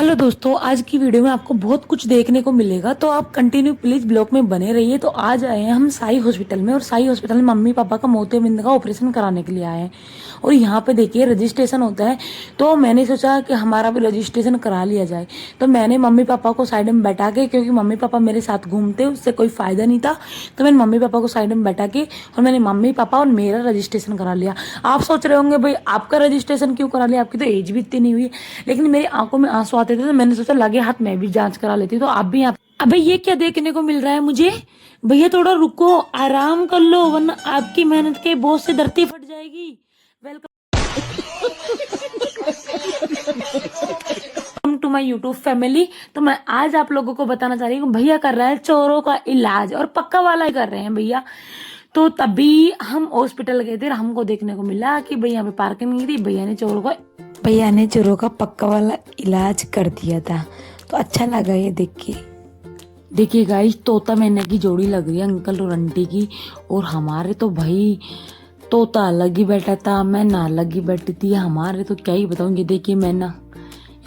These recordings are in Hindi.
हेलो दोस्तों, आज की वीडियो में आपको बहुत कुछ देखने को मिलेगा, तो आप कंटिन्यू प्लीज ब्लॉग में बने रहिए। तो आज आए हैं हम साई हॉस्पिटल में, और साई हॉस्पिटल में मम्मी पापा का मोतियाबिंद का ऑपरेशन कराने के लिए आए हैं। और यहाँ पे देखिए रजिस्ट्रेशन होता है, तो मैंने सोचा कि हमारा भी रजिस्ट्रेशन करा लिया जाए। तो मैंने मम्मी पापा को साइड में बैठा के, क्योंकि मम्मी पापा मेरे साथ घूमते उससे कोई फायदा नहीं था, तो मैंने मम्मी पापा को साइड में बैठा के और मैंने मम्मी पापा और मेरा रजिस्ट्रेशन करा लिया। आप सोच रहे होंगे भाई आपका रजिस्ट्रेशन क्यों करा लिया, आपकी तो एज भी इतनी नहीं हुई। लेकिन मेरी आंखों में आंसू आते थे, तो मैंने सोचा लगे हाथ मैं भी जांच करा लेती। तो आप भी यहाँ अबे ये क्या देखने को मिल रहा है मुझे? भैया थोड़ा रुको, आराम कर लो, वरना आपकी मेहनत के बोझ से धरती फट जाएगी। Welcome to my YouTube family. तो मैं आज आप लोगों को बताना चाह रही हूँ, भैया कर रहा है चोरों का इलाज, और पक्का वाला ही कर रहे हैं भैया। तो तभी हम हॉस्पिटल गए थे, हमको देखने को मिला कि भैया यहाँ पे पार्किंग नहीं थी, भैया ने चोरों का पक्का वाला इलाज कर दिया था। तो अच्छा लगा ये देख के। देखिए गाइस, तोता मैना की जोड़ी लग रही है अंकल और आंटी की। और हमारे तो भाई तोता अलग ही बैठा था, मैना अलग ही बैठी थी। हमारे तो क्या ही बताऊं, ये देखिए मैना,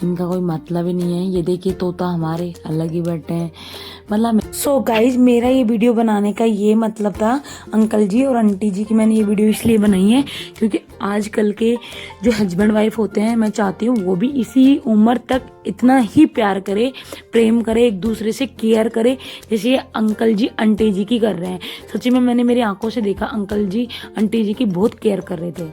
इनका कोई मतलब ही नहीं है। ये देखिए तोता हमारे अलग ही बैठे हैं। मतलब सो गाइज, मेरा ये वीडियो बनाने का ये मतलब था अंकल जी और आंटी जी की। मैंने ये वीडियो इसलिए बनाई है क्योंकि आजकल के जो हस्बैंड वाइफ होते हैं, मैं चाहती हूँ वो भी इसी उम्र तक इतना ही प्यार करे, प्रेम करे, एक दूसरे से केयर करे, जैसे ये अंकल जी आंटी जी की कर रहे हैं। सच्ची में मैंने मेरी आंखों से देखा, अंकल जी आंटी जी की बहुत केयर कर रहे थे।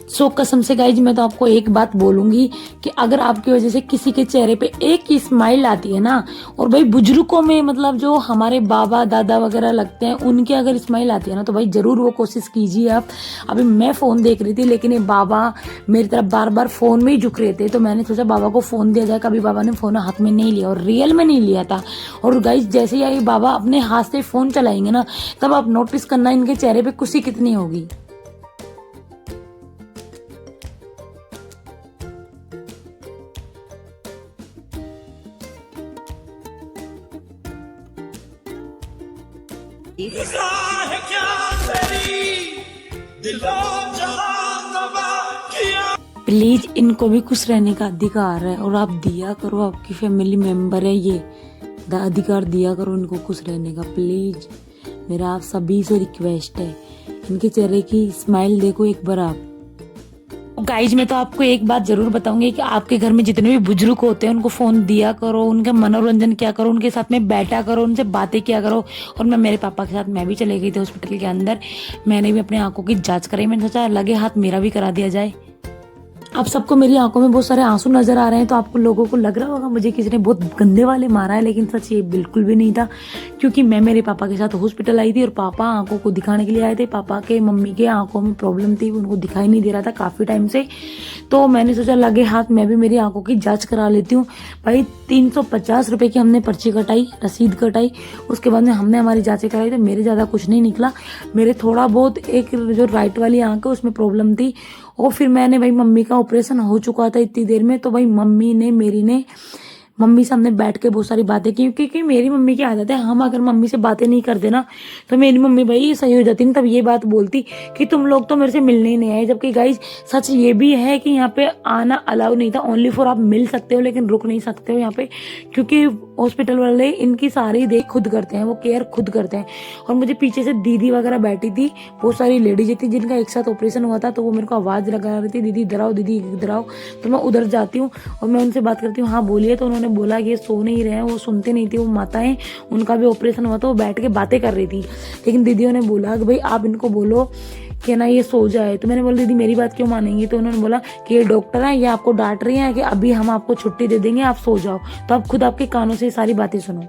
सो कसम से गाइज, मैं तो आपको एक बात बोलूंगी कि अगर आपकी वजह से किसी के चेहरे पे एक ही स्माइल आती है ना, और भाई बुजुर्गों में मतलब जो हमारे बाबा दादा वगैरह लगते हैं, उनकी अगर स्माइल आती है ना, तो भाई जरूर वो कोशिश कीजिए आप। अभी मैं फोन देख रही थी, लेकिन ये बाबा मेरी तरफ बार बार फोन में ही झुक रहे थे, तो मैंने सोचा बाबा को फोन दिया जाए। कभी बाबा ने फोन हाथ में नहीं लिया, और रियल में नहीं लिया था। और गाइज जैसे ही बाबा अपने हाथ से फोन चलाएंगे ना, तब आप नोटिस करना इनके चेहरे पे खुशी कितनी होगी। प्लीज इनको भी खुश रहने का अधिकार है, और आप दिया करो, आपकी फैमिली मेंबर है ये, अधिकार दिया करो इनको खुश रहने का। प्लीज मेरा आप सभी से रिक्वेस्ट है, इनके चेहरे की स्माइल देखो एक बार आप। गाइज मैं तो आपको एक बात जरूर बताऊंगी कि आपके घर में जितने भी बुजुर्ग होते हैं, उनको फोन दिया करो, उनका मनोरंजन किया करो, उनके साथ में बैठा करो, उनसे बातें किया करो। और मैं मेरे पापा के साथ मैं भी चले गई थी हॉस्पिटल के अंदर, मैंने भी अपनी आंखों की जांच कराई। मैंने सोचा लगे हाथ मेरा भी करा दिया जाए। आप सबको मेरी आंखों में बहुत सारे आंसू नजर आ रहे हैं, तो आपको लोगों को लग रहा होगा मुझे किसी ने बहुत गंदे वाले मारा है, लेकिन सच ये बिल्कुल भी नहीं था। क्योंकि मैं मेरे पापा के साथ हॉस्पिटल आई थी, और पापा आंखों को दिखाने के लिए आए थे। पापा के मम्मी के आंखों में प्रॉब्लम थी, उनको दिखाई नहीं दे रहा था काफी टाइम से। तो मैंने सोचा लगे हाथ मैं भी मेरी आंखों की जांच करा लेती हूँ। भाई 350 रुपए की हमने पर्ची कटाई, रसीद कटाई। उसके बाद में हमने हमारी जांचें कराई, तो मेरे ज़्यादा कुछ नहीं निकला। मेरे थोड़ा बहुत एक जो राइट वाली आंख है उसमें प्रॉब्लम थी। और फिर मैंने भाई, मम्मी का ऑपरेशन हो चुका था इतनी देर में, तो भाई मम्मी से हमने बैठ के बहुत सारी बातें की, क्योंकि मेरी मम्मी की आदत है, हम अगर मम्मी से बातें नहीं करते ना, तो मेरी मम्मी भाई सही हो जाती, तब ये बात बोलती कि तुम लोग तो मेरे से मिलने ही नहीं आए। जबकि गाइज सच ये भी है कि यहाँ पे आना अलाउ नहीं था, ओनली फॉर आप मिल सकते हो लेकिन रुक नहीं सकते हो यहाँ पे, क्योंकि हॉस्पिटल वाले इनकी सारी देख खुद करते हैं, वो केयर खुद करते हैं। और मुझे पीछे से दीदी वगैरह बैठी थी, बहुत सारी लेडीज थी जिनका एक साथ ऑपरेशन हुआ था, तो वो मेरे को आवाज लगा रही थी, दीदी इधर आओ, दीदी इधर आओ। तो मैं उधर जाती हूँ और मैं उनसे बात करती हूँ, हाँ बोलिए। तो उन्होंने बोला कि ये सो नहीं रहे हैं, वो सुनते नहीं थे, वो माताएं, उनका भी ऑपरेशन हुआ था, वो बैठ के बातें कर रही थी। लेकिन दीदियों ने बोला कि भाई आप इनको बोलो कि ना ये सो जाए। तो मैंने बोला दीदी मेरी बात क्यों मानेंगी? तो उन्होंने बोला कि ये डॉक्टर है, ये आपको डांट रही है कि अभी हम आपको छुट्टी दे देंगे, आप सो जाओ। तो आप खुद आपके कानों से सारी बातें सुनो।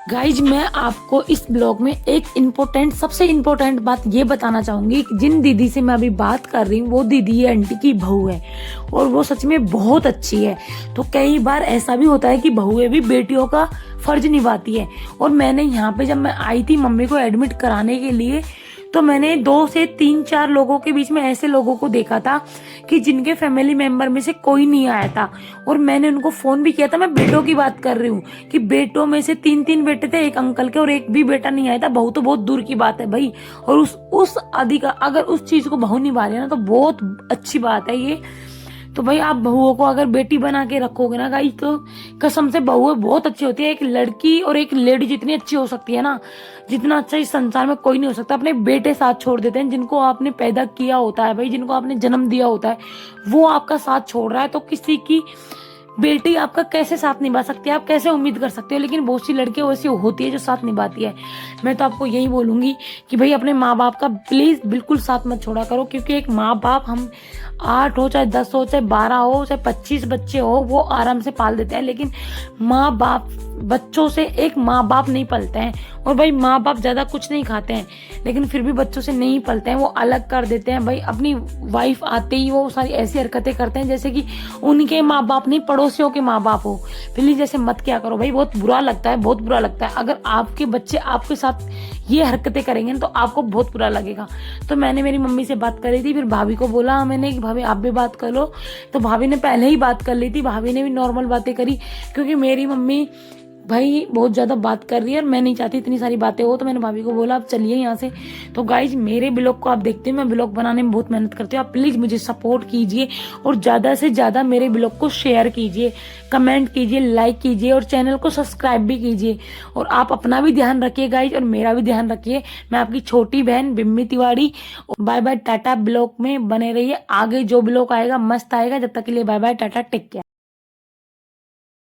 गाइज मैं आपको इस ब्लॉग में एक सबसे इम्पोर्टेंट बात ये बताना चाहूंगी कि जिन दीदी से मैं अभी बात कर रही हूँ वो दीदी है आंटी की बहू है और वो सच में बहुत अच्छी है। तो कई बार ऐसा भी होता है कि बहुएं भी बेटियों का फर्ज निभाती है। और मैंने यहाँ पे जब मैं आई थी मम्मी को एडमिट कराने के लिए तो मैंने 2 से 3-4 लोगों के बीच में ऐसे लोगों को देखा था कि जिनके फैमिली मेंबर में से कोई नहीं आया था। और मैंने उनको फोन भी किया था, मैं बेटों की बात कर रही हूँ कि बेटों में से 3-3 बेटे थे एक अंकल के और एक भी बेटा नहीं आया था। बहू तो बहुत दूर की बात है भाई। और उस आदि का अगर उस चीज को बहू निभा रही है ना तो बहुत अच्छी बात है ये। तो भाई आप बहुओं को अगर बेटी बना के रखोगे ना गाइस तो कसम से बहुएं बहुत अच्छी होती है। एक लड़की और एक लेडी जितनी अच्छी हो सकती है ना, जितना अच्छा इस संसार में कोई नहीं हो सकता। अपने बेटे साथ छोड़ देते हैं जिनको आपने पैदा किया होता है भाई, जिनको आपने जन्म दिया होता है, वो आपका साथ छोड़ रहा है तो किसी की बेटी आपका कैसे साथ निभा सकती है, आप कैसे उम्मीद कर सकते हो। लेकिन बहुत सी लड़कियां वैसी होती है जो साथ निभाती है। मैं तो आपको यही बोलूंगी कि भाई अपने माँ बाप का प्लीज बिल्कुल साथ मत छोड़ा करो, क्योंकि एक माँ बाप हम 8 हो चाहे 10 हो चाहे 12 हो चाहे 25 बच्चे हो वो आराम से पाल देते हैं, लेकिन माँ बाप बच्चों से एक माँ बाप नहीं पलते हैं। और भाई माँ बाप ज्यादा कुछ नहीं खाते हैं लेकिन फिर भी बच्चों से नहीं पलते हैं, वो अलग कर देते हैं भाई। अपनी वाइफ आते ही वो सारी ऐसी हरकतें करते हैं जैसे कि उनके माँ बाप नहीं पड़ोसियों के माँ बाप हो। प्लीज जैसे मत क्या करो भाई, बहुत बुरा लगता है, बहुत बुरा लगता है। अगर आपके बच्चे आपके साथ ये हरकतें करेंगे तो आपको बहुत बुरा लगेगा। तो मैंने मेरी मम्मी से बात करी थी, फिर भाभी को बोला मैंने कि भाभी आप भी बात कर लो। तो भाभी ने पहले ही बात कर ली थी, भाभी ने भी नॉर्मल बातें करी, क्योंकि मेरी मम्मी भाई बहुत ज्यादा बात कर रही है और मैं नहीं चाहती इतनी सारी बातें हो। तो मैंने भाभी को बोला आप चलिए यहाँ से। तो गाइज मेरे ब्लॉग को आप देखते हैं, मैं ब्लॉग बनाने में बहुत मेहनत करती हूँ। आप प्लीज मुझे सपोर्ट कीजिए और ज्यादा से ज्यादा मेरे ब्लॉग को शेयर कीजिए, कमेंट कीजिए, लाइक कीजिए और चैनल को सब्सक्राइब भी कीजिए। और आप अपना भी ध्यान रखिए गाइज और मेरा भी ध्यान रखिए। मैं आपकी छोटी बहन Bimmi Tiwari. Bye bye tata. Blog में बने रहिए, आगे जो ब्लॉग आएगा मस्त आएगा। जब तक के लिए bye bye tata, take care.